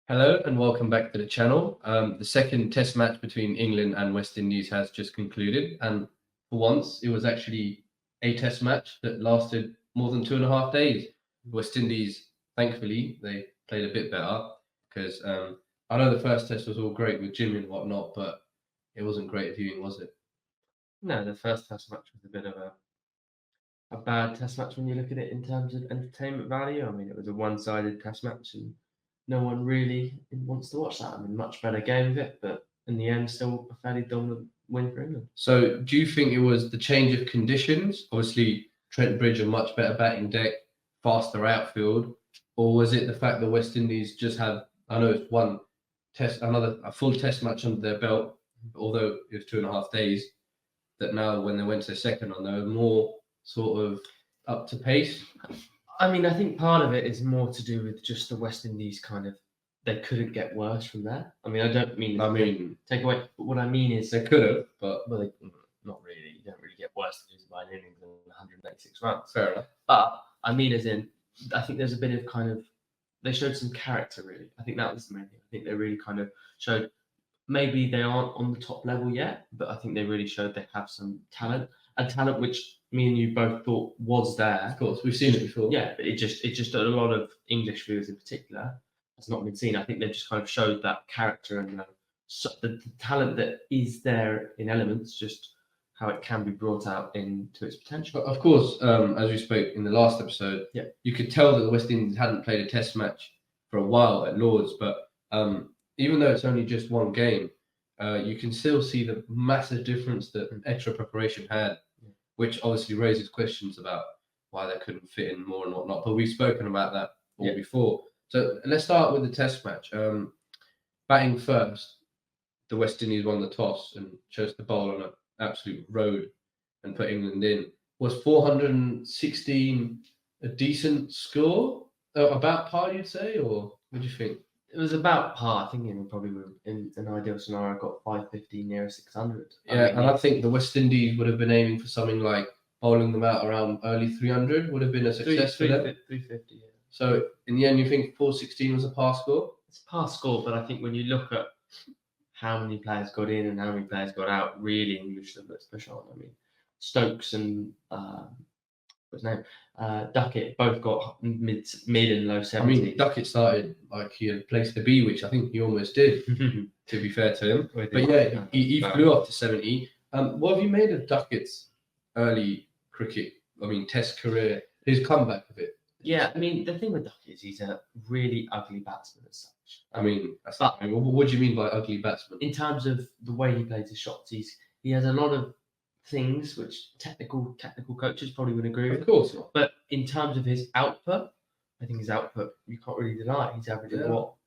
Hello and welcome back to the channel. The second test match between England and West Indies has just concluded, and for once it was actually a test match that lasted more than 2.5 days. West Indies, thankfully, they played a bit better because I know the first test was all great with Jimmy and whatnot, but it wasn't great viewing, was it? No, the first test match was a bit of a bad test match when you look at it in terms of entertainment value. I mean, it was a one-sided test match, and no one really wants to watch that. I mean, much better game of it, but in the end, still a fairly dominant win for England. So, do you think it was the change of conditions? Obviously, Trent Bridge a much better batting deck, faster outfield, or was it the fact that West Indies just had, I know it's one test, a full test match under their belt, although it was 2.5 days, that now when they went to the second one, they were more sort of up to pace? I mean, I think part of it is more to do with just the West Indies they couldn't get worse from there. I mean, I don't mean take away, but what I mean is they could have, but not really. You don't really get worse than losing by an innings than 186 runs. fair enough. But I mean, as in, I think there's a bit of they showed some character, really. I think that was the main thing. I think they really kind of showed, maybe they aren't on the top level yet, but I think they really showed they have some talent, and talent which me and you both thought was there. Of course, we've seen it before. Yeah, but it just a lot of English viewers in particular has not been seen. I think they just kind of showed that character and the talent that is there in elements, just how it can be brought out into its potential. Of course, as we spoke in the last episode, yeah, you could tell that the West Indies hadn't played a test match for a while at Lords, but even though it's only just one game, you can still see the massive difference that extra preparation had, which obviously raises questions about why they couldn't fit in more and whatnot. But we've spoken about that all before. So let's start with the test match. Batting first, the West Indies won the toss and chose to bowl on an absolute road and put England in. Was 416 a decent score? About par, you'd say, or what do you think? It was about par. I think it probably would, in an ideal scenario, got 550 near 600. I think the West Indies would have been aiming for something like bowling them out around early 300 would have been a success for them. 350, yeah. So in the end, you think 416 was a par score? It's a par score, but I think when you look at how many players got in and how many players got out, really English, let's push on. I mean, Stokes and what's his name? Duckett both got mid and low 70s. I mean, Duckett started like he had a place to be, which I think he almost did, to be fair to him. But yeah, he flew up to 70. What have you made of Duckett's early cricket, test career, his comeback of it? Yeah, I mean, the thing with Duckett is he's a really ugly batsman as such. What do you mean by ugly batsman? In terms of the way he plays his shots, he has a lot of things which technical coaches probably would agree with. Of course not. But in terms of his output, I think his output, you can't really deny. He's averaging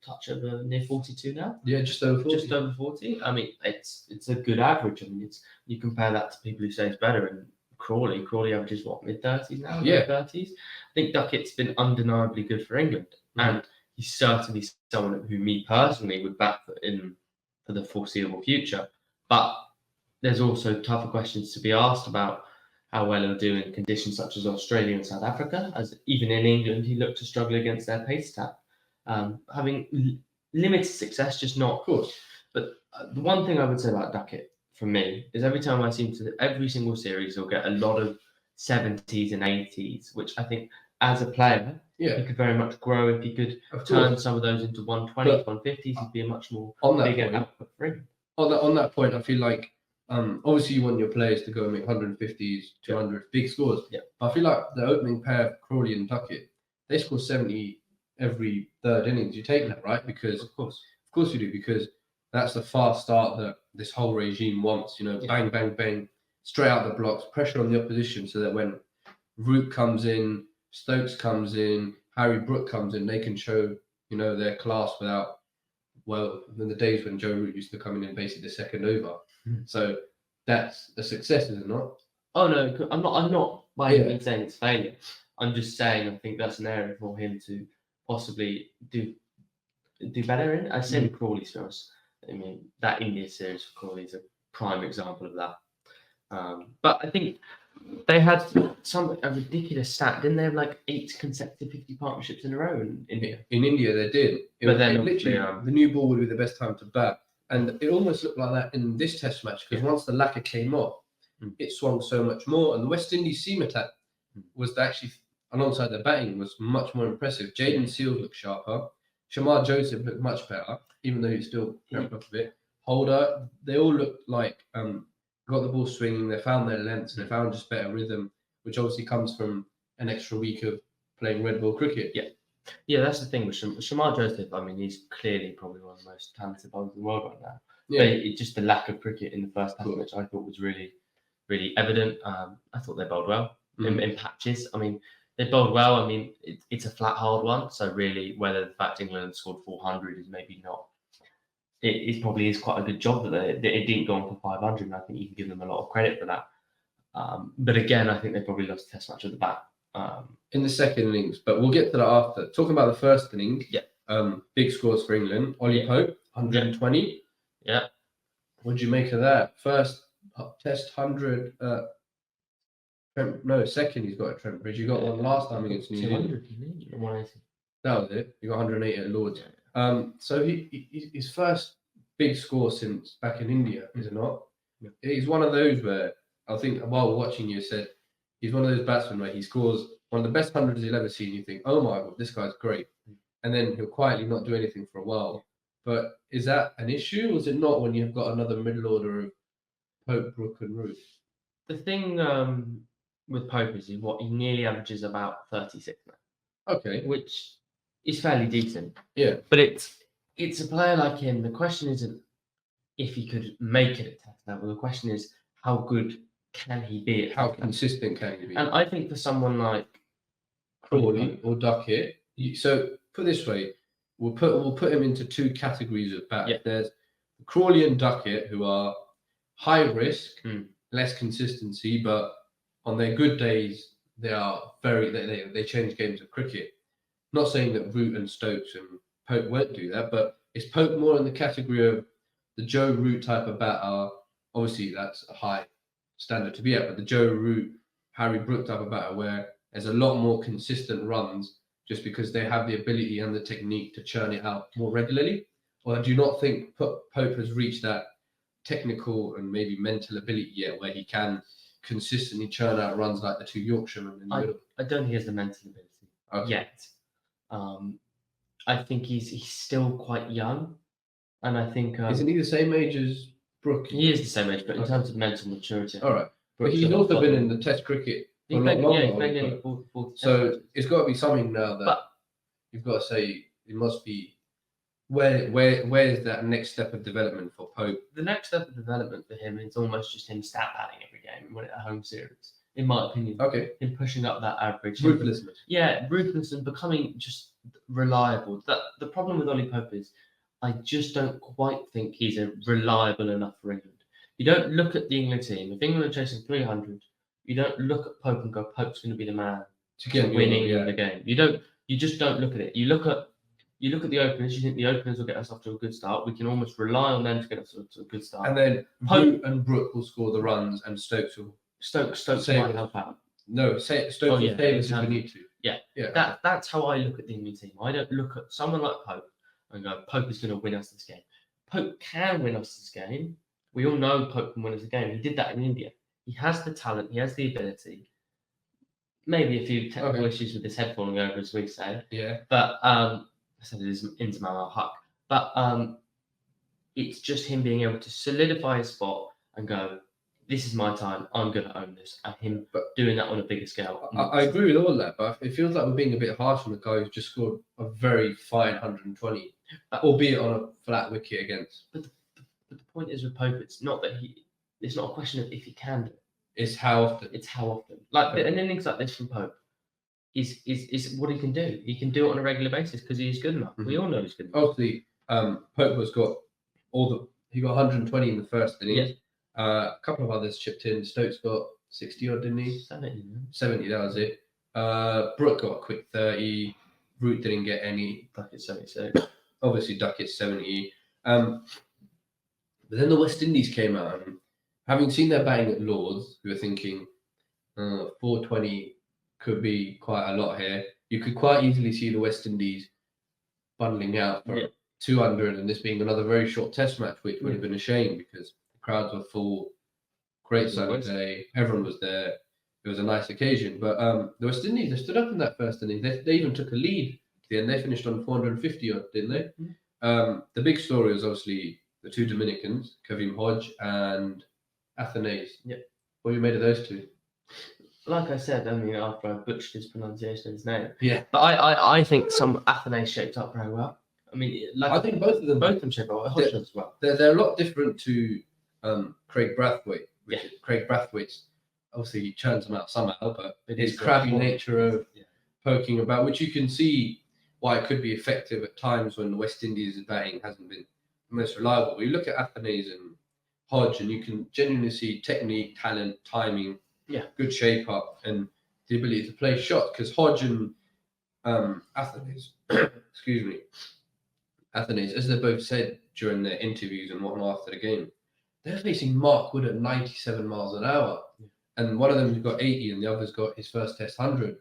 touch over near 42 now? Yeah, just over 40. Just over 40. I mean, it's a good average. I mean, you compare that to people who say it's better, and Crawley averages what, mid-30s now? Yeah. Mid-30s? I think Duckett's been undeniably good for England. And he's certainly someone who me personally would back in for the foreseeable future. But there's also tougher questions to be asked about how well he'll do in conditions such as Australia and South Africa, as even in England, he looked to struggle against their pace attack. Having limited success, just not. Of course. But the one thing I would say about Duckett, for me, is every single series, he'll get a lot of 70s and 80s, which I think as a player, he could very much grow. If he could turn some of those into 120s, 150s, he'd be a much more bigger output for him. On that point, I feel like obviously you want your players to go and make 150s, 200 big scores. Yeah. But I feel like the opening pair, Crawley and Duckett, they score 70 every third innings. You take that, right? Because of course you do, because that's the fast start that this whole regime wants. Bang, bang, bang, straight out the blocks, pressure on the opposition, so that when Root comes in, Stokes comes in, Harry Brook comes in, they can show their class without. Well, in the days when Joe Root used to come in basically the second over. So that's a success, is it not? Oh no, I'm not by any means saying it's failure. I'm just saying I think that's an area for him to possibly do better in. I say with Crawley, to be honest. I mean, that India series for Crawley is a prime example of that. But I think They had a ridiculous stat, didn't they? Have like 8 consecutive 50 partnerships in a row in India. In India, they did. But then literally the new ball would be the best time to bat, and it almost looked like that in this Test match because once the lacquer came off, it swung so much more, and the West Indies seam attack was actually alongside the batting was much more impressive. Jaden Seals looked sharper. Shamar Joseph looked much better, even though he's still cramped up a bit. Holder, they all looked like got the ball swinging. They found their lengths. They found just better rhythm, which obviously comes from an extra week of playing red ball cricket. Yeah, that's the thing with Shamar Joseph. I mean, he's clearly probably one of the most talented bowlers in the world right now. Yeah, but just the lack of cricket in the first half, which I thought was really, really evident. I thought they bowled well in patches. I mean, they bowled well. I mean, it's a flat, hard one. So really, whether the fact England scored 400 is maybe not. It probably is quite a good job that it didn't go on for 500, and I think you can give them a lot of credit for that. But again, I think they probably lost the Test match at the back. In the second innings, but we'll get to that after. Talking about the first innings, big scores for England. Ollie Pope, 120. Yeah. What did you make of that? First Test 100. Second he's got at Trent Bridge. You got one last time against New Zealand. 180. That was it. You got 180 at Lords. So his first big score since back in India, is it not? Yeah. He's one of those where I think while watching you said he's one of those batsmen where he scores one of the best hundreds you'll ever see, and you think, oh my god, this guy's great, and then he'll quietly not do anything for a while. But is that an issue, or is it not when you've got another middle order of Pope, Brook, and Root? The thing with Pope is he nearly averages about 36 now. Okay, which is fairly decent. Yeah, but it's a player like him. The question isn't if he could make it at Test level. The question is how good can he be? How consistent can he be? And I think for someone like Crawley or Duckett, so put this way, we'll put him into two categories of bat. There's Crawley and Duckett, who are high risk, less consistency, but on their good days they are they change games of cricket. Not saying that Root and Stokes and Pope won't do that, but is Pope more in the category of the Joe Root type of batter? Obviously, that's a high standard to be at, but the Joe Root, Harry Brook type of batter where there's a lot more consistent runs just because they have the ability and the technique to churn it out more regularly? Or do you not think Pope has reached that technical and maybe mental ability yet where he can consistently churn out runs like the two Yorkshiremen in the middle? I don't think he has the mental ability yet. I think he's still quite young, and I think isn't he the same age as Brook? He is the same age, but in terms of mental maturity, all right. But he's also been in the Test cricket for a lot longer. He's played nearly 40 so it's got to be something now that you've got to say it must be. Where is that next step of development for Pope? The next step of development for him is almost just him stat padding every game and winning a home series. In my opinion, him pushing up that average, ruthlessness. Ruthless and becoming just reliable. The problem with Ollie Pope is, I just don't quite think he's reliable enough for England. You don't look at the England team. If England are chasing 300, you don't look at Pope and go, Pope's going to be the man to get winning the game. You just don't look at it. You look at the openers. You think the openers will get us off to a good start. We can almost rely on them to get us off to a good start. And then Pope and Brook will score the runs, and Stokes might help out. No, Stokes will save us if we need to. Yeah. That's how I look at the England team. I don't look at someone like Pope and go, Pope is going to win us this game. Pope can win us this game. We all know Pope can win us a game. He did that in India. He has the talent. He has the ability. Maybe a few technical issues with his head falling over, as we say. Yeah. But I said it is into my huck. But it's just him being able to solidify his spot and go, this is my time, I'm going to own this. And him doing that on a bigger scale. I agree with all that, but it feels like we're being a bit harsh on the guy who's just scored a very fine 120, albeit on a flat wicket against. But the point is with Pope, it's not a question of if he can do it. It's how often. Like an innings like this from Pope is what he can do. He can do it on a regular basis because he's good enough. We all know he's good enough. Obviously, Pope has got he got 120 in the first innings. A couple of others chipped in. Stokes got 60 odd, didn't he? 70, that was it. Brook got a quick 30. Root didn't get any. Duckett 76. Obviously, Duckett 70. But then the West Indies came out, and having seen their batting at Lords, we were thinking, 420 could be quite a lot here. You could quite easily see the West Indies bundling out for 200, and this being another very short Test match, which would have been a shame because the crowds were full. Great sunny day, everyone was there. It was a nice occasion. But the West Indies, they stood up in that first inning. They even took a lead at the end. They finished on 450 odd, didn't they? The big story was obviously the two Dominicans, Kavim Hodge and Athanase. Yeah. What you made of those two? Like I said, I mean, after I butchered his pronunciation of his name. Yeah. But I think some Athanase shaped up very well. I mean, like I think both of them shaped up. Hodge as well. They're a lot different to Craig Brathwaite. Yeah. Craig Brathwaite's obviously he churns them out somehow, but his crabby nature of poking about, which you can see why it could be effective at times when the West Indies' batting hasn't been the most reliable. But you look at Athanase and Hodge, and you can genuinely see technique, talent, timing, good shape up, and the ability to play shots. Because Hodge and Athanase, excuse me, Athanase, as they both said during their interviews and whatnot after the game, they're facing Mark Wood at 97 miles an hour. And one of them got 80 and the other's got his first Test 100.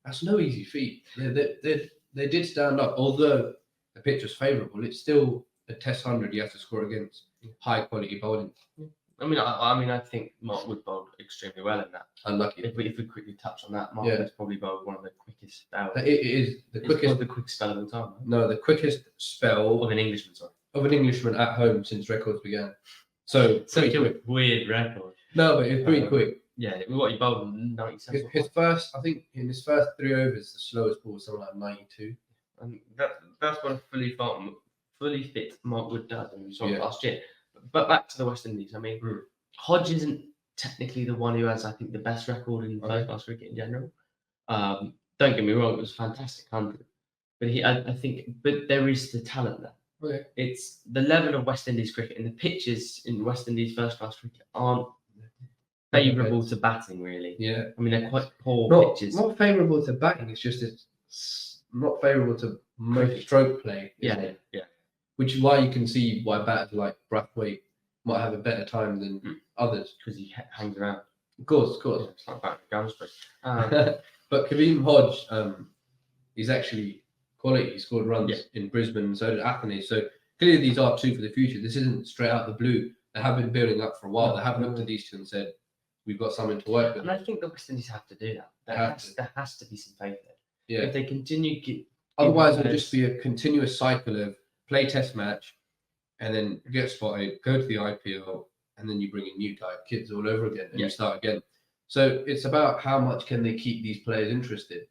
That's no easy feat. They did stand up. Although the pitch was favourable, it's still a Test 100 you have to score against high quality bowling. I mean, I think Mark Wood bowled extremely well in that. Unlucky. If we quickly touch on that, Mark Wood's probably bowled one of the quickest spells. It is the quickest. The quickest spell of all time. Right? No, the quickest spell of an Englishman. Sorry. Of an Englishman at home since records began. So such a weird record. No, but it's pretty quick. Yeah, what he bowled in 97. His first, I think, in his first 3 overs, the slowest ball was something like 92. And that's what a fully fit Mark Wood does, and we saw it last year. But back to the West Indies. I mean, Hodge isn't technically the one who has, I think, the best record in first-class cricket in general. Don't get me wrong; it was a fantastic 100. But I think there is the talent there. Okay. It's the level of West Indies cricket, and the pitches in West Indies first-class cricket aren't favourable to batting, really. Yeah. I mean, they're quite poor pitches. Not favourable to batting. It's just it's not favourable to most stroke play. Yeah. Which is why you can see why batters like Brathwaite might have a better time than others. Because he hangs around. Of course. Yeah, it's like back to Gunstreet. But Kavim Hodge, he's actually quality. He scored runs in Brisbane, and so did Athanase. So clearly these are two for the future. This isn't straight out the blue. They have been building up for a while. They have looked at these two and said, we've got something to work with. And I think the West Indies have to do that. There has to be some faith there. Yeah. If they continue... Otherwise, it'll just be a continuous cycle of play Test match and then get spotted, go to the IPL, and then you bring in new kids all over again and you start again. So it's about how much can they keep these players interested.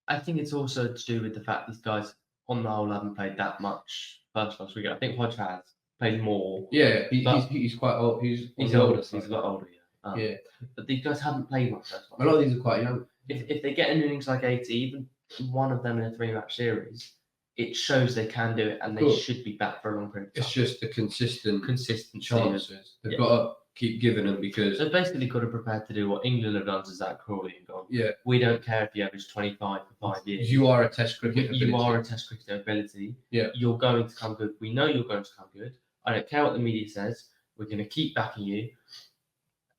I think it's also to do with the fact these guys, on the whole, haven't played that much first-class cricket. I think Hodge has played more. Yeah, he's quite old. He's older. He's a lot older, yeah. But these guys haven't played much first-class. A lot of these are quite young. If they get an innings like 80, even one of them in a 3-match series, it shows they can do it, and they should be back for a long period of time. It's just the consistent chances. They've got to keep giving them because... So basically got to prepare to do what England have done to Zach Crawley and gone, yeah, we don't care if you average 25 for 5 years. You are a Test cricketer. You are a Test cricketer ability. Yeah. You're going to come good. We know you're going to come good. I don't care what the media says. We're going to keep backing you.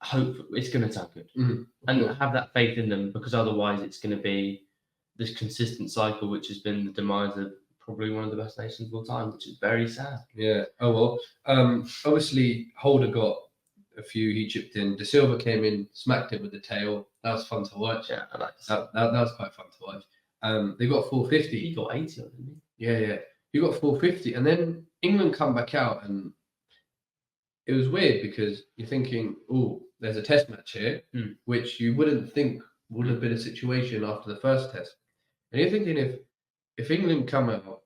Hope it's going to turn good. And have that faith in them, because otherwise it's going to be this consistent cycle, which has been the demise of probably one of the best nations of all time, which is very sad. Yeah. Oh well. Obviously Holder got a few. He chipped in. De Silva came in, smacked it with the tail. That was fun to watch. Yeah, I like that. That was quite fun to watch. They got 450. He got 80, didn't he? Yeah. He got 450, and then England come back out, and it was weird because you're thinking, oh, there's a Test match here, which you wouldn't think would have been a situation after the first Test. And you're thinking if England come out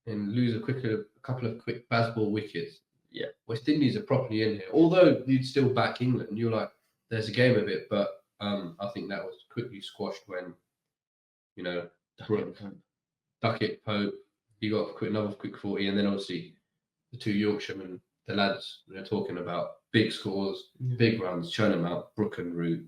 and lose a couple of quick baseball wickets, West Indies are properly in here. Although you'd still back England, you're like, there's a game of it. But I think that was quickly squashed when, Duckett, Pope, he got another quick 40, and then obviously the two Yorkshiremen, the lads, they're talking about big scores, big runs, churn them out. Brook and Root,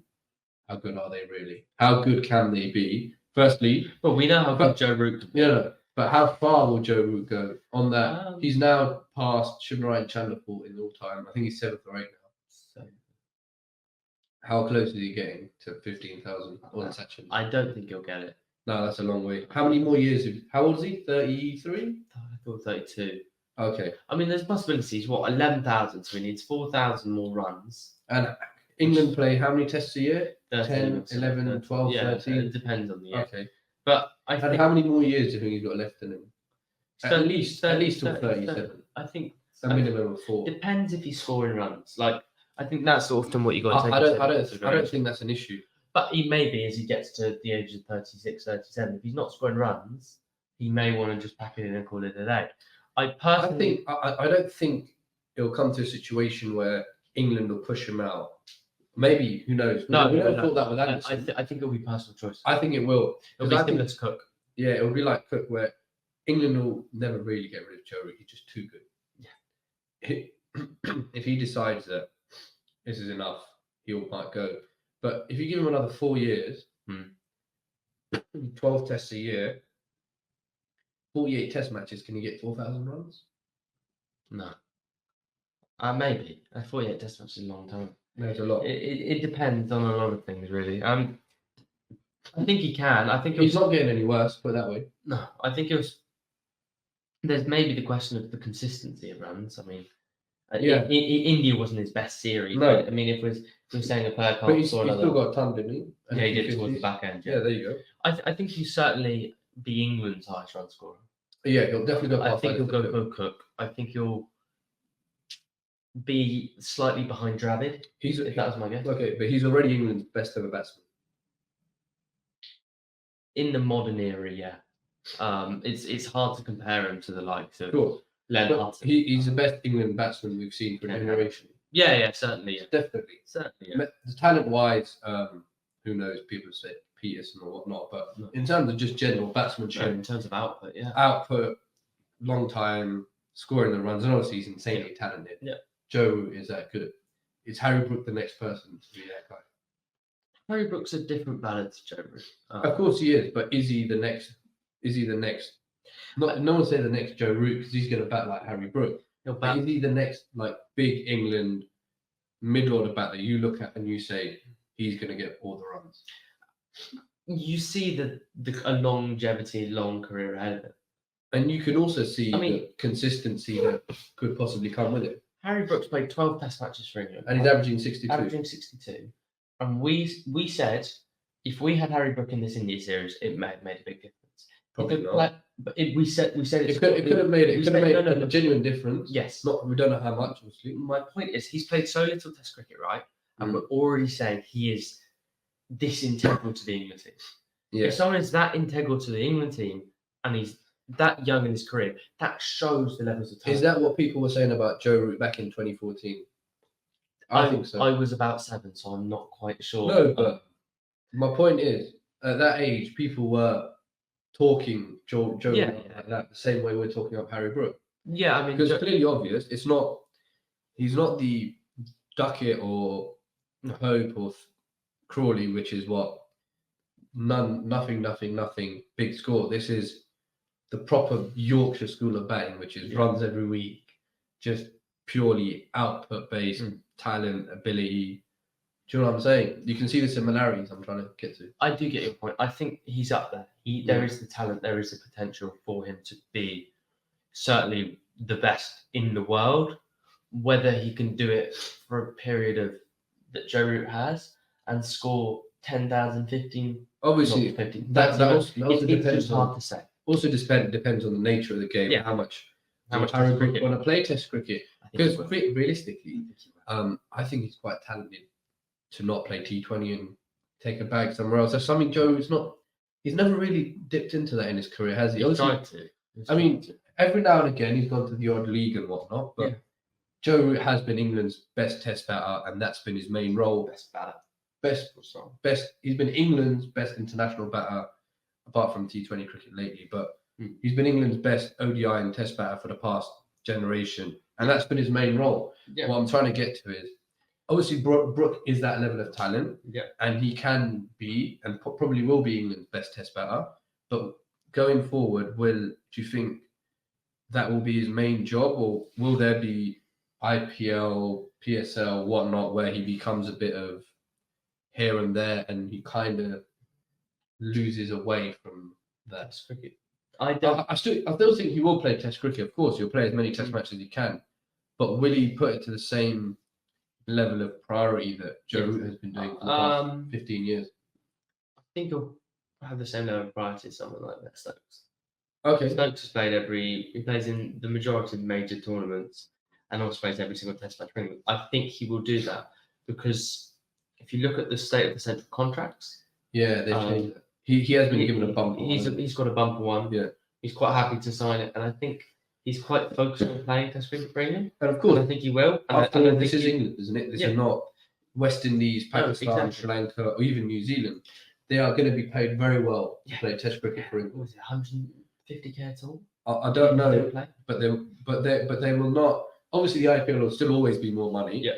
how good are they really? How good can they be? Firstly, well, we know how good Joe Root can be. Yeah, but how far will Joe Root go on that? He's now past Shivnarine Chanderford in all time. I think he's 7th or 8th now. How close is he getting to 15,000 on Sachin? I don't think he'll get it. No, that's a long way. How many more years? How old is he? 33? I thought 32. Okay. I mean, there's possibilities. What, 11,000? So he needs 4,000 more runs. And England play how many tests a year? 13 10, 11, 12, yeah, 13? It depends on the year. Okay. But I And think how many more years do you think he's got left in him? At least till 37. I think A minimum of 4. depends if he's scoring runs. Like, I think that's often what you got to take. I into don't consideration. think that's an issue. But he may be as he gets to the age of 36, 37. If he's not scoring runs, he may want to just pack it in and call it a day. I don't think it'll come to a situation where England will push him out. Maybe, who knows? We don't thought that with Anderson. I think it'll be personal choice. I think it will. It'll be similar to Cook. Yeah, it'll be like Cook, where England will never really get rid of Joe Root. He's just too good. Yeah. If he decides that this is enough, he might go. But if you give him another 4 years, 12 tests a year, 48 test matches, can you get 4,000 runs? No. Maybe. 48 test matches is a long time. There's a lot. It depends on a lot of things, really. I think he can. I think he's not getting any worse, put it that way. No, I think it was. There's maybe the question of the consistency of runs. I mean, India wasn't his best series. No. But, I mean, if we're saying a player can't but he's score another, still got a ton, didn't he? Yeah, he did towards the back end. Yeah, there you go. I think he's certainly be England's highest run scorer. Yeah, he'll definitely go. I think he'll go Cook. I think he'll be slightly behind Dravid. If that was my guess. Okay, but he's already England's best ever batsman. In the modern era, yeah. It's hard to compare him to the likes of Len Hutton. He's the best England batsman we've seen for a generation. Yeah, certainly. Yeah. Definitely. Certainly, yeah. The talent-wise, who knows? People say Peterson or whatnot, but in terms of just general batsmanship, in terms of output, long time, scoring the runs, and obviously he's insanely talented. Yeah. Joe is that good. Is Harry Brook the next person to be that guy? Harry Brook's a different batter to Joe Root. Of course he is, but is he the next? No one say the next Joe Root because he's going to bat like Harry Brook. Is he the next big England mid-order batter you look at and you say he's going to get all the runs? You see a longevity, long career ahead of him. And you can also see the consistency that could possibly come with it. Harry Brook's played 12 test matches for England. And he's averaging 62. And we said if we had Harry Brook in this India series, it may have made a big difference. Probably not. But we said it could have made a genuine difference. Yes. We don't know how much, obviously. My point is he's played so little test cricket, right? And we're already saying he is this integral to the England team. Yeah. If someone is that integral to the England team and he's that young in his career, that shows the levels of talent. Is that what people were saying about Joe Root back in 2014? I think so. I was about 7, so I'm not quite sure. No, but my point is, at that age, people were talking Joe Root like that, the same way we're talking about Harry Brook. Yeah, I mean, because it's clearly obvious. He's not the Duckett or Hope or Crawley, which is what nothing, big score. This is the proper Yorkshire school of batting, which is runs every week, just purely output based, talent, ability. Do you know what I'm saying? You can see the similarities I'm trying to get to. I do get your point. I think he's up there. There is the talent, there is the potential for him to be certainly the best in the world. Whether he can do it for a period that Joe Root has and score 10,000, 15. Obviously, 15. That also depends. It's just hard to say. Also depends on the nature of the game. Yeah. How much Harry Brook want to play Test cricket? Because realistically, I think he's quite talented to not play T20 and take a bag somewhere else. That's something Joe's not. He's never really dipped into that in his career, has he? He's tried to. Every now and again he's gone to the odd league and whatnot, but Joe has been England's best Test batter, and that's been his main role. Best batter. Best. He's been England's best international batter, apart from T20 cricket lately. But he's been England's best ODI and Test batter for the past generation, and that's been his main role. Yeah. What I'm trying to get to is, obviously, Brook is that level of talent, and he can be and probably will be England's best Test batter. But going forward, do you think that will be his main job, or will there be IPL, PSL, whatnot, where he becomes a bit of here and there, and he kind of loses away from that. Test cricket. I still think he will play Test cricket. Of course, he'll play as many Test matches as he can, but will he put it to the same level of priority that Joe Root has been doing for the past 15 years? I think he'll have the same level of priority as someone like that, Stokes. Okay. Stokes has played he plays in the majority of major tournaments and also plays every single Test match. I think he will do that because if you look at the state of the central contracts, yeah, they've changed it. He has been given a bumper. He's got a bumper one. Yeah, he's quite happy to sign it, and I think he's quite focused on playing Test cricket for England. And of course, I think he will. This is England, isn't it? This is not West Indies, Pakistan, Sri Lanka, or even New Zealand. They are going to be paid very well to play Test cricket for England. Was it 150k at all? I don't know, but they will not. Obviously, the IPL will still always be more money. Yeah,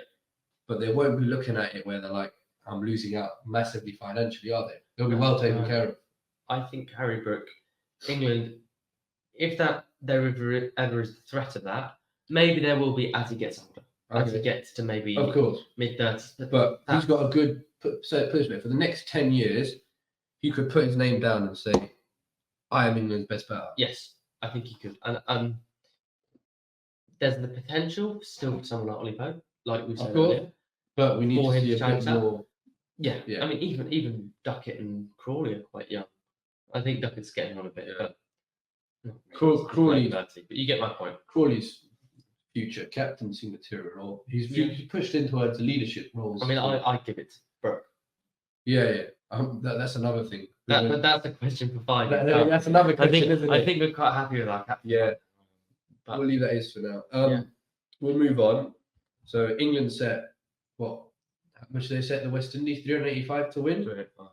but they won't be looking at it where they're like, I'm losing out massively financially, are they? They'll be well taken care of. I think Harry Brook, England, if there ever is the threat of that, maybe there will be as he gets older. As he gets to maybe of course mid-30s. But he's got a good put it this way, for the next 10 years, he could put his name down and say, I am England's best batter. Yes, I think he could. And there's the potential still for someone like Ollie Pope, like we said earlier. But we need to see a bit more. Yeah. I mean, even Duckett and Crawley are quite young. I think Duckett's getting on a bit, but Crawley, but you get my point. Crawley's future captaincy material. He's pushed into leadership roles. I mean, I give it to Brooke. Yeah. That's another thing. But that's the question for 5 years. That's another question, isn't it? I think we're quite happy with our captain. Yeah. But we'll leave that as for now. We'll move on. So England set what? How much did they set the West Indies? 385 to win. 385.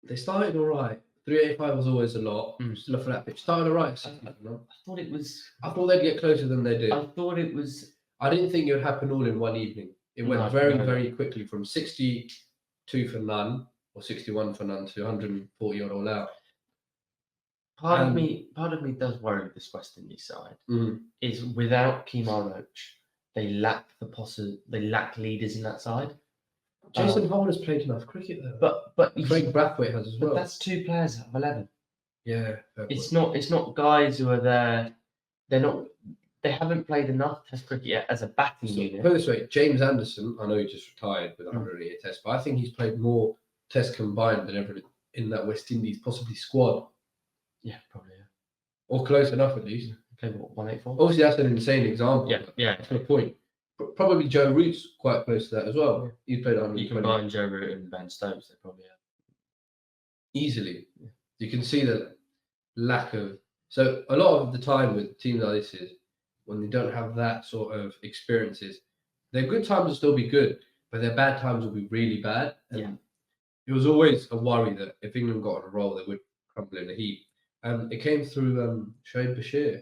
They started all right. 385 was always a lot. Still a flat pitch. Started all right. I thought they'd get closer than they did. I thought it was. I didn't think it would happen all in one evening. It went very quickly from 62 for none or 61 for none to 140 odd all out. Part of me does worry with this West Indies side. Is without Kemar Roach, they lack leaders in that side. Jason Holder's played enough cricket though. But Craig Brathwaite has as well. But that's 2 players out of 11. Yeah. It's not guys who are there. They haven't played enough Test cricket yet as a batting unit. Put it this way, James Anderson, I know he just retired with 180 Tests, but I think he's played more Tests combined than ever in that West Indies possibly squad. Yeah, probably. Yeah. Or close enough at least. Played what, 184? Obviously, that's an insane example. Yeah. That's my point. Probably Joe Root's quite close to that as well. Yeah. He's played 120. You combine Joe Root and Ben Stokes, they probably have. Easily. Yeah. You can see the lack of. So a lot of the time with teams like this is when they don't have that sort of experiences, their good times will still be good, but their bad times will be really bad. And it was always a worry that if England got on a roll, they would crumble in a heap. And it came through Shoaib Bashir.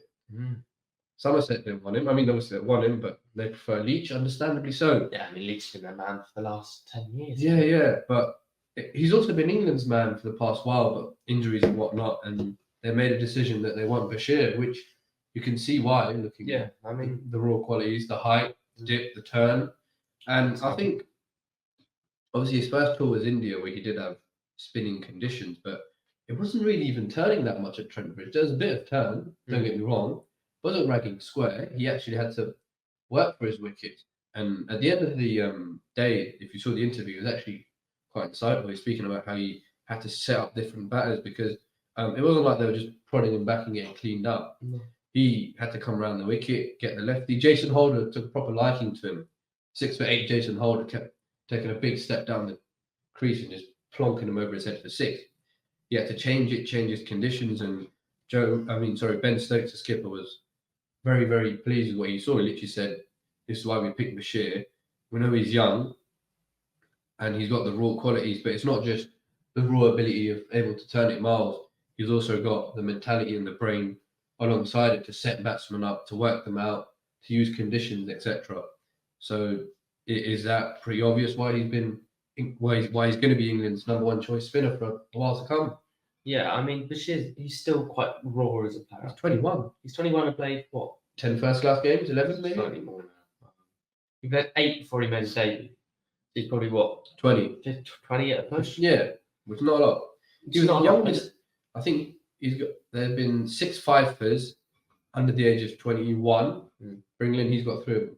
Somerset didn't want him. I mean, obviously they want him, but they prefer Leach, understandably so. Yeah, I mean, Leach's been their man for the last 10 years. Yeah, but he's also been England's man for the past while, but injuries and whatnot, and they made a decision that they want Bashir, which you can see why, looking at the raw qualities, the height, the dip, the turn. And I think, obviously, his first tour was India, where he did have spinning conditions, but it wasn't really even turning that much at Trent Bridge. There was a bit of turn, don't get me wrong. Wasn't ragging square. He actually had to work for his wicket. And at the end of the day, if you saw the interview, it was actually quite insightful. He was speaking about how he had to set up different batters because it wasn't like they were just prodding him back and getting cleaned up. He had to come around the wicket, get the lefty. Jason Holder took a proper liking to him. 6'8" Jason Holder kept taking a big step down the crease and just plonking him over his head for 6. He had to change his conditions, and Ben Stokes, the skipper, was very, very pleased with what he saw. He literally said, this is why we picked Bashir. We know he's young and he's got the raw qualities, but it's not just the raw ability of able to turn it miles. He's also got the mentality and the brain alongside it to set batsmen up, to work them out, to use conditions, etc. So is that pretty obvious why he's going to be England's number 1 choice spinner for a while to come? Yeah, I mean, Bashir, he's still quite raw as a player. He's 21. He's 21 and played, what? 10 first-class games, 11 maybe? Slightly more now. He played 8 before he made his debut. He's probably what 20. 20 at a push. Yeah, which is not a lot. He was the youngest. I think there have been 6 fifers under the age of 21 for England. He's got 3 of them.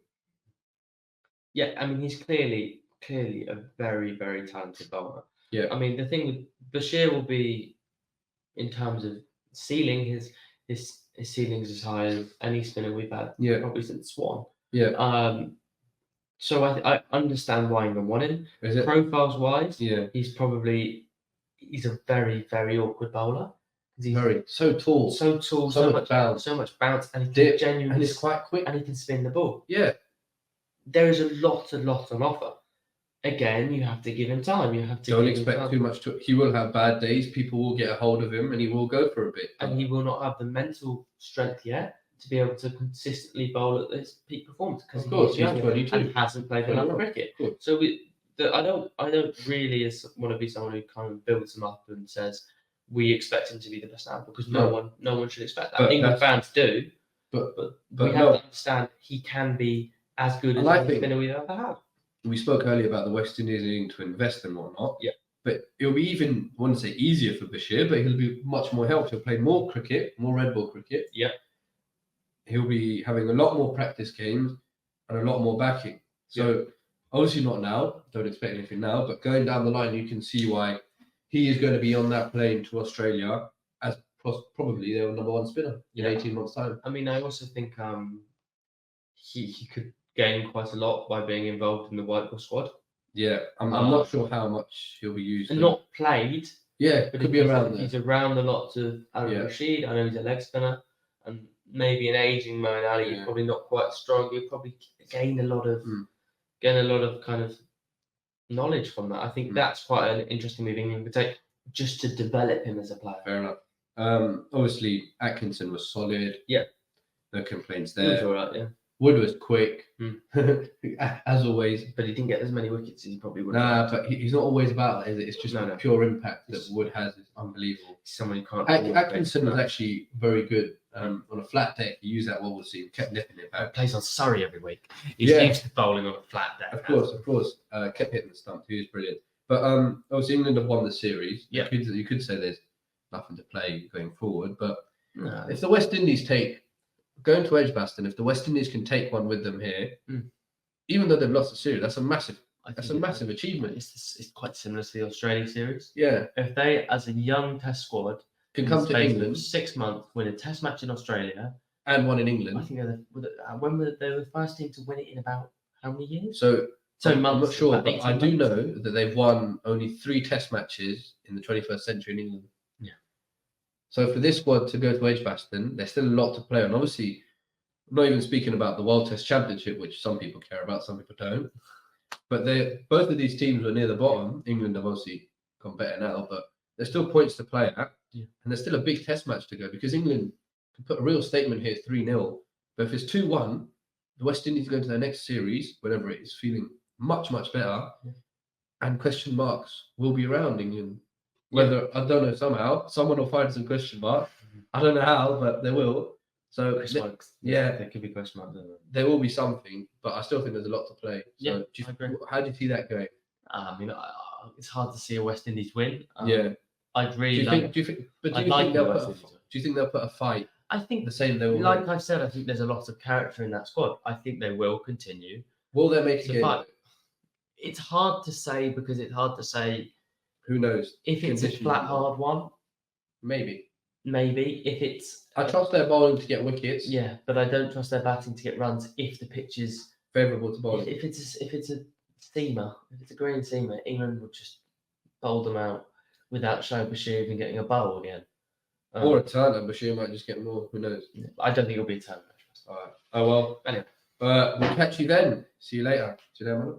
Yeah, I mean, he's clearly a very, very talented bowler. Yeah. I mean, the thing with Bashir will be, in terms of ceiling, his ceiling's as high as any spinner we've had probably since Swan. Yeah. So I understand why England want him. Profiles wise, he's a very, very awkward bowler. He's so tall, so much bounce, and he can genuinely, and he's quite quick, and he can spin the ball. Yeah, there is a lot on offer. Again, you have to give him time. You have to don't expect too much. He will have bad days. People will get a hold of him, and he will go for a bit. And he will not have the mental strength yet to be able to consistently bowl at this peak performance because he's young and hasn't played enough cricket. So I don't really want to be someone who kind of builds him up and says we expect him to be the best now, because no one should expect that. England fans do, but we have to understand he can be as good as any spinner we've ever had. We spoke earlier about the West Indies needing to invest and whatnot. Yeah. But it'll be even, I wouldn't say easier for Bashir, but he'll be much more helped. He'll play more cricket, more red ball cricket. Yeah. He'll be having a lot more practice games and a lot more backing. So obviously not now, don't expect anything now, but going down the line, you can see why he is going to be on that plane to Australia as probably their number 1 spinner in 18 months' time. I mean, I also think he could gain quite a lot by being involved in the white ball squad. Yeah, I'm not sure how much he'll be used. And not played. Yeah, but could be around there. He's around the lots of Aaron Rashid. I know he's a leg spinner, and maybe an aging Moeen Ali. He's probably not quite strong. He'll probably gain a lot of kind of knowledge from that. I think that's quite an interesting move England could take just to develop him as a player. Fair enough. Obviously Atkinson was solid. Yeah, no complaints there. He was all right. Yeah. Wood was quick, as always. But he didn't get as many wickets as he probably would. But he's not always about that, is it? It's just the pure impact that Wood has is unbelievable. Someone you can't. Atkinson was actually very good on a flat deck. He used that wobble seam, kept nipping it back. Plays on Surrey every week. He's used to bowling on a flat deck. Of course. Kept hitting the stump. He was brilliant. But obviously England have won the series. Yeah. You could say there's nothing to play going forward. But if the West Indies going to Edgbaston, if the West Indies can take one with them here, even though they've lost the series, that's a massive achievement. It's quite similar to the Australia series. Yeah. If they, as a young Test squad, can come to England 6 months, win a Test match in Australia and one in England. I think when they were the first team to win it in about how many years? So months. I'm not sure, but I do know that they've won only 3 Test matches in the 21st century in England. So for this squad to go to Edgbaston, there's still a lot to play on. Obviously, I'm not even speaking about the World Test Championship, which some people care about, some people don't. But both of these teams were near the bottom. England have obviously gone better now, but there's still points to play at. Yeah. And there's still a big Test match to go, because England can put a real statement here, 3-0. But if it's 2-1, the West Indies go to their next series, whatever it is, feeling much, much better. Yeah. And question marks will be around England. Whether, I don't know, somehow someone will find some question mark. I don't know how, but they will. So there could be question marks. There will be something, but I still think there's a lot to play. So I agree. How do you see that going? I mean, it's hard to see a West Indies win. I'd really. Do you think they'll put a fight? I think the same. They will. Like I said, I think there's a lot of character in that squad. I think they will continue. Will they make a game? It's hard to say, because it's hard to say. Who knows? If it's a flat, hard one, maybe. If it's, I trust their bowling to get wickets. Yeah, but I don't trust their batting to get runs if the pitch is favourable to bowling. If it's a seamer, if it's a green seamer, England will just bowl them out without showing Bashir even getting a bowl again. Or a turn, and Bashir might just get more. Who knows? I don't think it'll be a turn. All right. Oh well. Anyway, we'll catch you then. See you later. See you later, man.